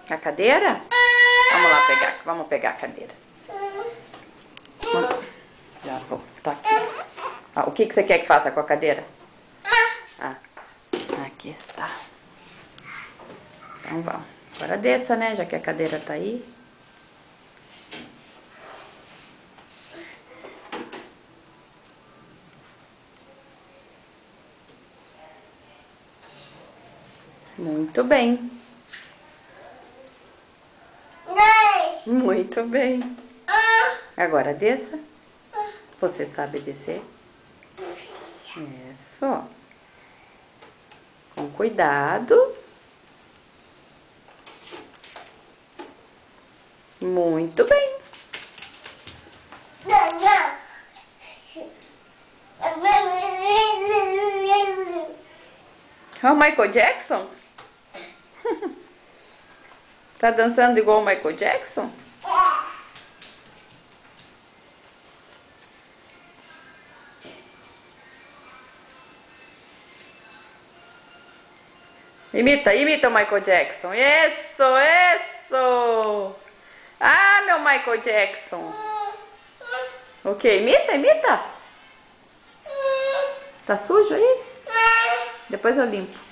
A cadeira? Vamos pegar a cadeira. Já vou, tô aqui. Ah, o que você quer que faça com a cadeira? Ah, aqui está. Então vamos. Agora desça, né? Já que a cadeira tá aí. Muito bem. Muito bem. Agora desça. Você sabe descer? Isso. Com cuidado. Muito bem. É o Michael Jackson? Tá dançando igual o Michael Jackson? Imita o Michael Jackson. Isso. Ah, meu Michael Jackson. O que? Imita. Tá sujo aí? Depois eu limpo.